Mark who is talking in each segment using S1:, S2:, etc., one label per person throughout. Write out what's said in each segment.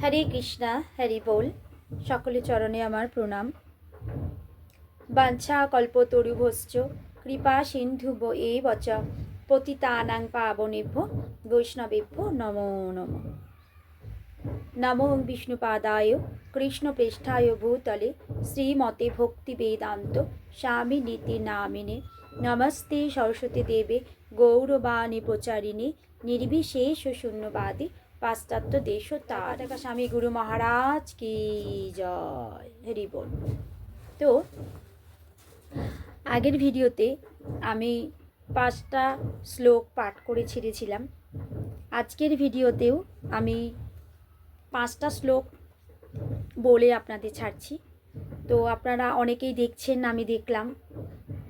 S1: হরে কৃষ্ণা, হরি বল। সকলে চরণে আমার প্রণাম। বাঞ্ছা কল্পতরুভশ্চ কৃপা সিন্ধুব এবচ পতিতানাং পাবনেভ্যো বৈষ্ণবেভ্যো নমো নমঃ। নমো বিষ্ণুপাদায় কৃষ্ণপৃষ্ঠায় ভূতলে শ্রীমতে ভক্তিবেদান্ত স্বামিনীতি নামিনে নমস্তে সরস্বতী দেবে গৌরবাণী প্রচারিণে নির্বিশেষ শূন্যবাদী পাশ্চাত্য দেশ তার স্বামী গুরু মহারাজ কি জয়। হরি বল। তো আগের ভিডিওতে আমি 5টা শ্লোক পাঠ করে ছেড়েছিলাম। আজকের ভিডিওতেও আমি 5টা শ্লোক বলে আপনাদের ছাড়ছি। তো আপনারা অনেকেই দেখছেন, আমি দেখলাম।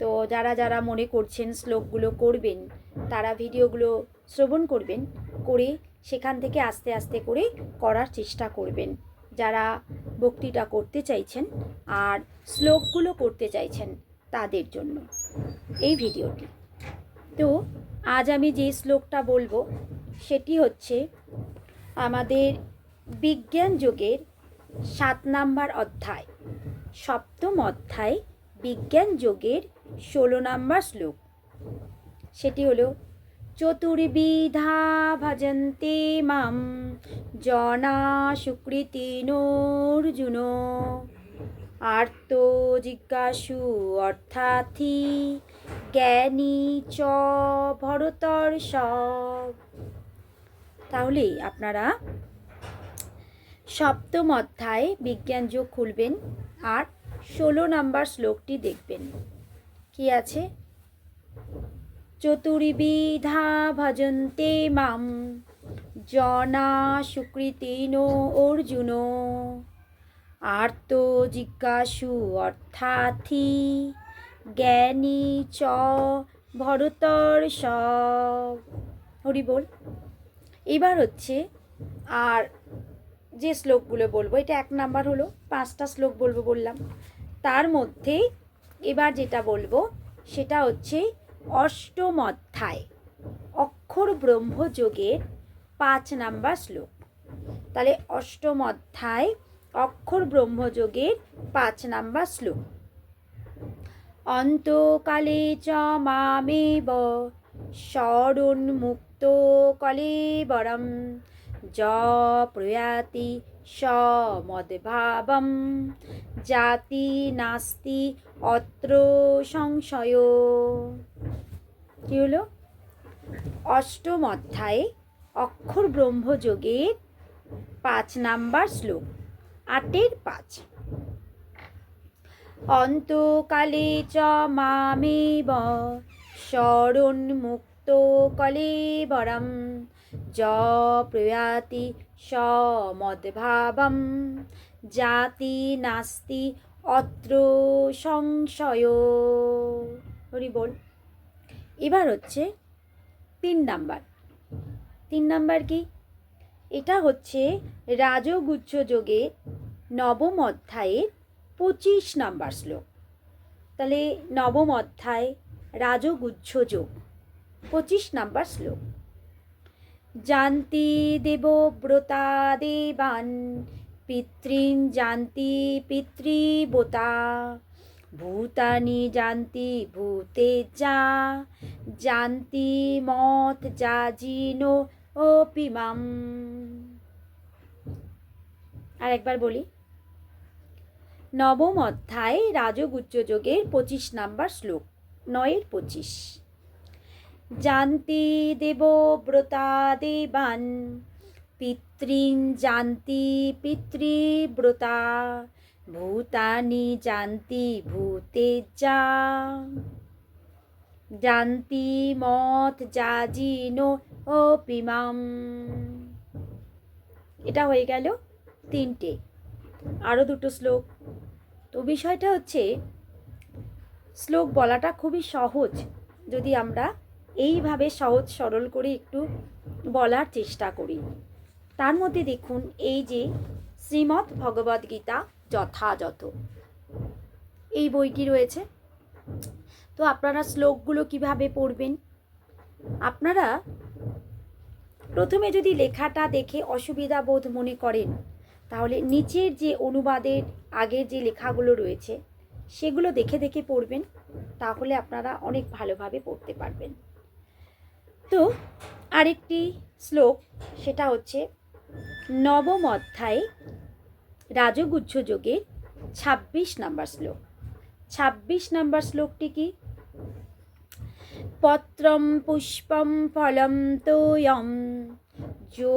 S1: তো যারা যারা মনে করছেন শ্লোকগুলো করবেন, তারা ভিডিওগুলো শ্রবণ করবেন, করে সেখান থেকে আস্তে আস্তে করে করার চেষ্টা করবেন। যারা ভক্তিটা করতে চাইছেন আর শ্লোকগুলো করতে চাইছেন তাদের জন্য এই ভিডিওটি। তো আজ আমি যে শ্লোকটা বলবো সেটি হচ্ছে আমাদের বিজ্ঞান যোগের 7 নম্বর অধ্যায়, 7ম অধ্যায় বিজ্ঞান যোগের 16 নম্বর শ্লোক। সেটি হলো চতুর্বিধা ভজন্তে মাম জনা সুকৃতিনোর্জুন আর্ত জিজ্ঞাসু অর্থাথি জ্ঞানী চ ভরতর্ষভ। তাহলে আপনারা 7ম অধ্যায় বিজ্ঞান যোগ খুলবেন আর 16 নম্বর শ্লোকটি দেখবেন। কি আছে? চতুর্বিধা ভজন্তে মাম জনা সুকৃতিনো অর্জুন আর্ত জিজ্ঞাসু অর্থাথি জ্ঞানী চ ভরতর্ষভ। হরি বল। এবার হচ্ছে আর যে শ্লোকগুলো বলবো, এটা 1 নাম্বার হলো, 5টা শ্লোক বলবো বললাম। তার মধ্যে এবার যেটা বলবো সেটা হচ্ছে 8ম অধ্যায় অক্ষর ব্রহ্মযোগের 5 নাম্বার শ্লোক। তাহলে 8ম অধ্যায় অক্ষর ব্রহ্মযোগের 5 নাম্বার শ্লোক। অন্তকালে চ মামেব ষড়োন্মুক্ত কলেবরম য প্রয়াতি স মদ্ভাবম জাতি নাস্তি অত্র সংশয়। কি হলো? 8ম অধ্যায়ে অক্ষর ব্রহ্মযোগের 5 নাম্বার শ্লোক, 8-এর 5। অন্তকালে চ মামেব ষড়োন্মুক্ত কলেবরম য প্রয়াতি স মদ্ভাবম জাতি নাস্তি অত্র সংশয়। হরি বল। এবার হচ্ছে 3 নাম্বার। 3 নাম্বার কি? এটা হচ্ছে রাজগুচ্ছ যোগের 9ম অধ্যায়ের 25 নাম্বার শ্লোক। তাহলে 9ম অধ্যায় রাজগুচ্ছ যোগ 25 নাম্বার শ্লোক। জান্তি দেবব্রতা দেবান পিতৃন জান্তি পিতৃব্রতা ভূতানি জান্তি ভূতেজা জান্তি মত যাজিনো অপিমাম। আর একবার বলি, 9ম অধ্যায় রাজগুচ্ছ যোগের 25 নাম্বার শ্লোক, 9-এর 25। জান্তি দেবব্রতা দেবান পিতৃন জান্তি পিতৃব্রতা ভূতানি জান্তি ভূতেজা জান্তি মত যাজিনো অপিমাম। এটা হয়ে গেল 3টে। আরও 2টো শ্লোক। তো বিষয়টা হচ্ছে শ্লোক বলাটা খুবই সহজ যদি আমরা এইভাবে সহজ সরল করে একটু বলার চেষ্টা করি। তার মধ্যে দেখুন এই যে শ্রীমদ্ ভগবদ্গীতা যথাযথ এই বইটি রয়েছে। তো আপনারা শ্লোকগুলো কিভাবে পড়বেন? আপনারা প্রথমে যদি লেখাটা দেখে অসুবিধা বোধ মনে করেন, তাহলে নিচের যে অনুবাদের আগের যে লেখাগুলো রয়েছে সেগুলো দেখে দেখে পড়বেন, তাহলে আপনারা অনেক ভালোভাবে পড়তে পারবেন। তো আরেকটি শ্লোক, সেটা হচ্ছে নবম অধ্যায়ে রাজগুচ্ছ যোগের ২৬ নম্বর শ্লোক। ২৬ নম্বর শ্লোকটি কি? পত্রম পুষ্পম ফলম তোয়ম যো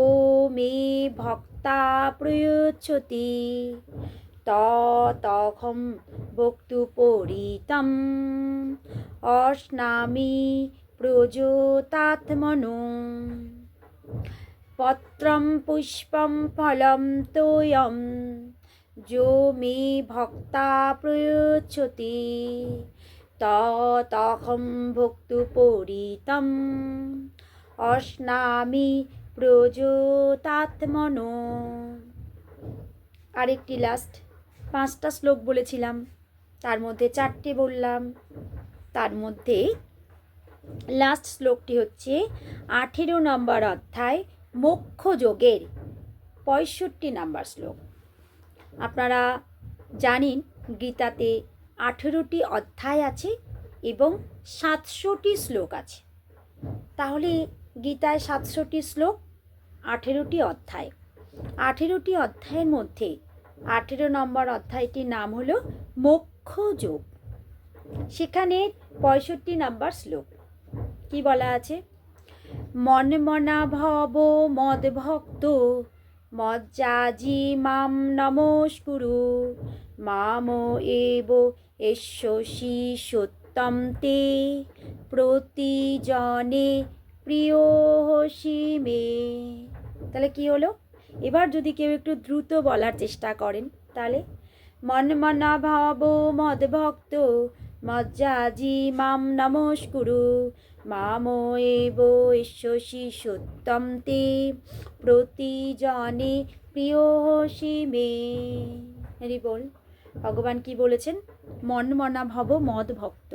S1: মে ভক্তা প্রয়চ্ছতি ততহম ভক্তুপরিতম অশ্নামি প্রযোতাত্মনো। পত্রম পুষ্পম ফলম তোয়ম যো মে ভক্তা প্রয়চ্ছতি ততহম ভক্তুপরিতম অশ্নামি প্রযোতাত্মনো। আরেকটি লাস্ট 5টা শ্লোক বলেছিলাম, তার মধ্যে 4টে বললাম। তার মধ্যে লাস্ট শ্লোকটি হচ্ছে 18 নম্বর অধ্যায় মোক্ষ যোগের 65 নম্বর শ্লোক। আপনারা জানেন গীতাতে 18টি অধ্যায় আছে এবং 700টি শ্লোক আছে। তাহলে গীতায় 700টি শ্লোক, 18টি অধ্যায়। 18টি অধ্যায়ের মধ্যে 18 নম্বর অধ্যায়টির নাম হলো মোক্ষ যোগ। সেখানে 65 নম্বর শ্লোক কি বলা আছে? মনমনা ভব মদ ভক্ত মজ্জাজি মাম নমস্কুরু মাম এব এষ্যসি সত্যম তে প্রতিজনে প্রিয়সি মে। তাহলে কি হলো? এবার যদি কেউ একটু দ্রুত বলার চেষ্টা করেন, তাহলে মনমনা ভব মদ ভক্ত মজ্জাজি মাম নমস্কুরু মাম এব এষ্যসি সত্যম তে প্রতিজনে প্রিয়সি মে। হরি বল। ভগবান কি বলেছেন? মনমনা ভব মদ ভক্ত,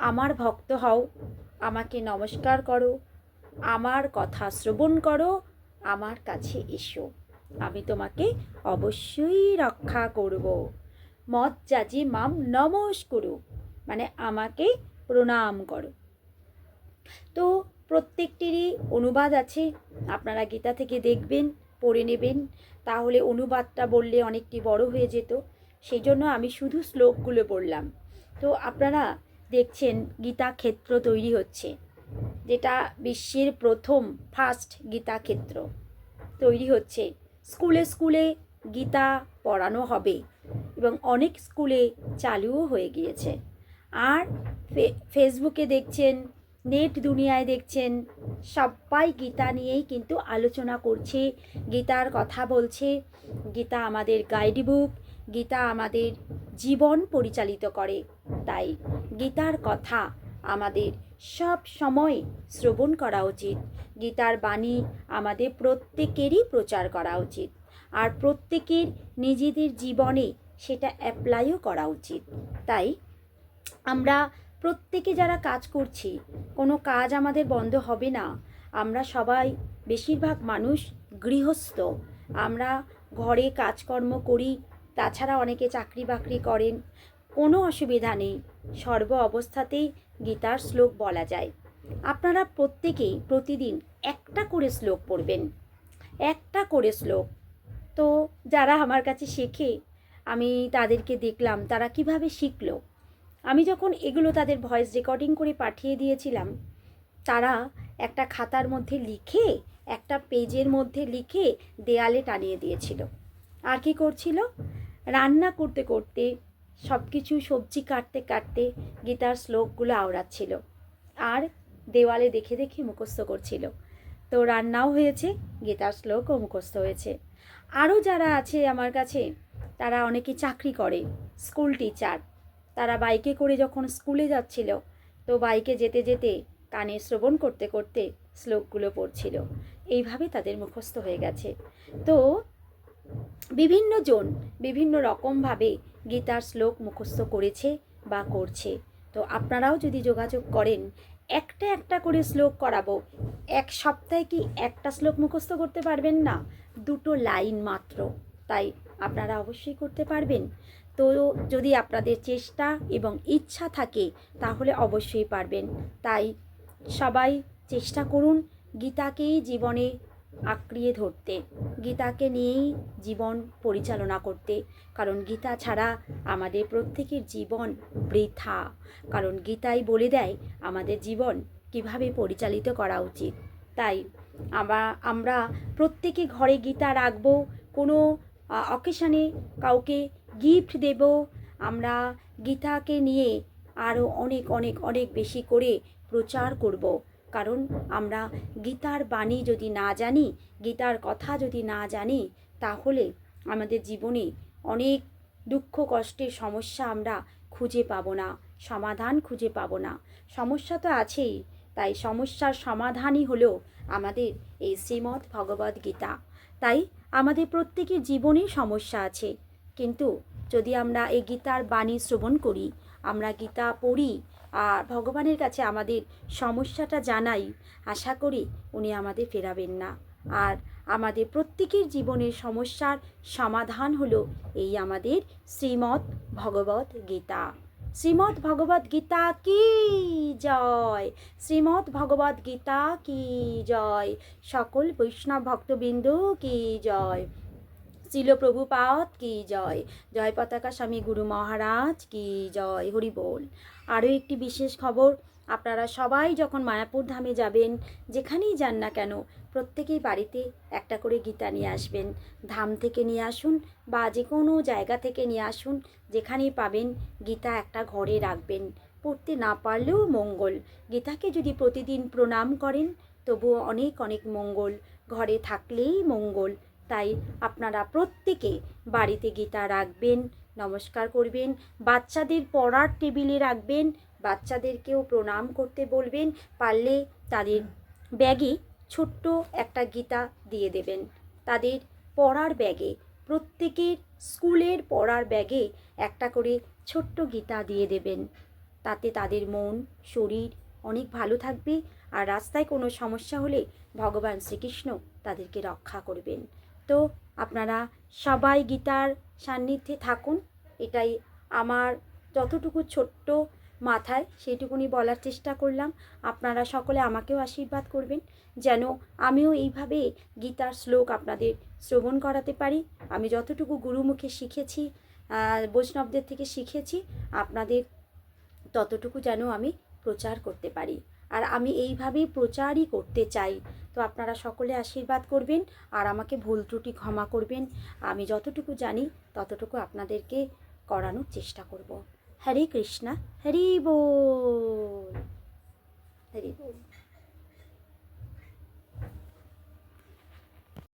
S1: আমার ভক্ত হও, আমাকে নমস্কার করো, আমার কথা শ্রবণ করো, আমার কাছে এসো, আমি তোমাকে অবশ্যই রক্ষা করব। মজ্জাজি মাম নমস্কুরু মানে আমাকে প্রণাম করো। তো প্রত্যেকটিরই অনুবাদ আছে, আপনারা গীতা থেকে দেখবেন, পড়ে নেবেন। তাহলে অনুবাদটা বললে অনেকটি বড় হয়ে যেত, সেই জন্য আমি শুধু শ্লোকগুলো বললাম। তো আপনারা দেখছেন গীতা ক্ষেত্র তৈরি হচ্ছে, যেটা বিশ্বের প্রথম ফার্স্ট গীতা ক্ষেত্র তৈরি হচ্ছে। স্কুলে স্কুলে গীতা পড়ানো হবে এবং অনেক স্কুলে চালুও হয়ে গিয়েছে। আর ফেসবুকে দেখছেন, নেট দুনিয়ায় দেখছেন, সবাই গীতা নিয়েই কিন্তু আলোচনা করছে, গীতার কথা বলছে। গীতা আমাদের গাইড বুক, গীতা আমাদের জীবন পরিচালিত করে। তাই গীতার কথা আমাদের সব সময় শ্রবণ করা উচিত। গীতার বাণী আমাদের প্রত্যেকেরই প্রচার করা উচিত, আর প্রত্যেকের নিজেদের জীবনে সেটা অ্যাপ্লাইও করা উচিত। তাই আমরা প্রত্যেকে যারা কাজ করছি, কোনো কাজ আমাদের বন্ধ হবে না। আমরা সবাই বেশিরভাগ মানুষ গৃহস্থ, আমরা ঘরে কাজকর্ম করি, তাছাড়া অনেকে চাকরি বাকরি করেন, কোনো অসুবিধা নেই, সর্ব অবস্থাতেই গীতার শ্লোক বলা যায়। আপনারা প্রত্যেকেই প্রতিদিন একটা করে শ্লোক পড়বেন, একটা করে শ্লোক। তো যারা আমার কাছে শেখে, আমি তাদেরকে দেখলাম তারা কিভাবে শিখলো। আমি যখন এগুলো তাদের ভয়েস রেকর্ডিং করে পাঠিয়ে দিয়েছিলাম, তারা একটা খাতার মধ্যে লিখে, একটা পেজের মধ্যে লিখে দেয়ালে টানিয়ে দিয়েছিল। আর কি করছিল? রান্না করতে করতে, সব কিছু সবজি কাটতে কাটতে গীতার শ্লোকগুলো আওড়াচ্ছিল আর দেওয়ালে দেখে দেখে মুখস্থ করছিল। তো রান্নাও হয়েছে, গীতার শ্লোকও মুখস্থ হয়েছে। আরও যারা আছে আমার কাছে, তারা অনেকে চাকরি করে, স্কুল টিচার, তারা বাইকে করে যখন স্কুলে যাচ্ছিল, তো বাইকে যেতে যেতে কানে শ্রবণ করতে করতে শ্লোকগুলো পড়ছিল। এইভাবে তাদের মুখস্থ হয়ে গেছে। তো বিভিন্ন জন বিভিন্ন রকমভাবে গীতার শ্লোক মুখস্থ করেছে বা করছে। তো আপনারাও যদি যোগাযোগ করেন, একটা একটা করে শ্লোক করাবো। এক সপ্তাহে কি একটা শ্লোক মুখস্থ করতে পারবেন না? দুটো লাইন মাত্র, তাই আপনারা অবশ্যই করতে পারবেন। তো যদি আপনাদের চেষ্টা এবং ইচ্ছা থাকে তাহলে অবশ্যই পারবেন। তাই সবাই চেষ্টা করুন গীতাকেই জীবনে আঁকড়িয়ে ধরতে, গীতাকে নিয়েই জীবন পরিচালনা করতে। কারণ গীতা ছাড়া আমাদের প্রত্যেকের জীবন বৃথা। কারণ গীতাই বলে দেয় আমাদের জীবন কিভাবে পরিচালিত করা উচিত। তাই আমরা প্রত্যেকে ঘরে গীতা রাখবো, কোনো অকেশনে কাউকে গিফট দেব। আমরা গীতাকে নিয়ে আরও অনেক অনেক অনেক বেশি করে প্রচার করব। কারণ আমরা গীতার বাণী যদি না জানি, গীতার কথা যদি না জানি, তাহলে আমাদের জীবনে অনেক দুঃখ কষ্টের সমস্যা আমরা খুঁজে পাবো না, সমাধান খুঁজে পাবো না। সমস্যা তো আছেই, তাই সমস্যার সমাধানই হলো আমাদের এই শ্রীমদ্ ভগবদ্ গীতা। তাই আমাদের প্রত্যেকের জীবনে সমস্যা আছে, কিন্তু যদি আমরা এই গীতার বাণী শ্রবণ করি, আমরা গীতা পড়ি আর ভগবানের কাছে আমাদের সমস্যাটা জানাই, আশা করি উনি আমাদের ফেরাবেন না। আর আমাদের প্রত্যেকের জীবনের সমস্যার সমাধান হলো এই আমাদের শ্রীমদ্ ভগবদ্ গীতা। শ্রীমদ্ ভগবদ্ গীতা কি জয়, শ্রীমদ্ ভগবদ্ গীতা কি জয়, সকল বৈষ্ণব ভক্তবৃন্দ কি জয়, শিল প্রভুপাদ কি জয়, জয় পতাকা স্বামী গুরু মহারাজ কি জয়, হরি বল। আরও একটি বিশেষ খবর, আপনারা সবাই যখন মায়াপুর ধামে যাবেন, যেখানেই যান না কেন, প্রত্যেকেই বাড়িতে একটা করে গীতা নিয়ে আসবেন। ধাম থেকে নিয়ে আসুন বা যে কোনো জায়গা থেকে নিয়ে আসুন, যেখানেই পাবেন গীতা একটা ঘরে রাখবেন। পড়তে না পারলেও মঙ্গল, গীতাকে যদি প্রতিদিন প্রণাম করেন তবুও অনেক অনেক মঙ্গল, ঘরে থাকলেই মঙ্গল। তাই আপনারা প্রত্যেকে বাড়িতে গীতা রাখবেন, নমস্কার করবেন, বাচ্চাদের পড়ার টেবিলে রাখবেন, বাচ্চাদেরকেও প্রণাম করতে বলবেন, পারলে তাদের ব্যাগে ছোট্ট একটা গীতা দিয়ে দেবেন। তাদের পড়ার ব্যাগে, প্রত্যেকের স্কুলের পড়ার ব্যাগে একটা করে ছোট্ট গীতা দিয়ে দেবেন। তাতে তাদের মন শরীর অনেক ভালো থাকবে। আর রাস্তায় কোনো সমস্যা হলে ভগবান শ্রীকৃষ্ণ তাদেরকে রক্ষা করবেন। তো আপনারা সবাই গীতার সান্নিধ্যে থাকুন, এটাই আমার যতটুকু ছোট্ট মাথায় সেইটুকুনি বলার চেষ্টা করলাম। আপনারা সকলে আমাকেও আশীর্বাদ করবেন যেন আমিও এইভাবে গীতার শ্লোক আপনাদের শ্রবণ করাতে পারি। আমি যতটুকু গুরুমুখে শিখেছি, বৈষ্ণবদের থেকে শিখেছি, আপনাদের ততটুকু যেন আমি প্রচার করতে পারি। আর আমি এইভাবেই প্রচারই করতে চাই। তো আপনারা সকলে আশীর্বাদ করবেন আর আমাকে ভুল ত্রুটি ক্ষমা করবেন। আমি যতটুকু জানি ততটুকু আপনাদেরকে করানোর চেষ্টা করব। হরে কৃষ্ণা, হরি বল, হরি বল।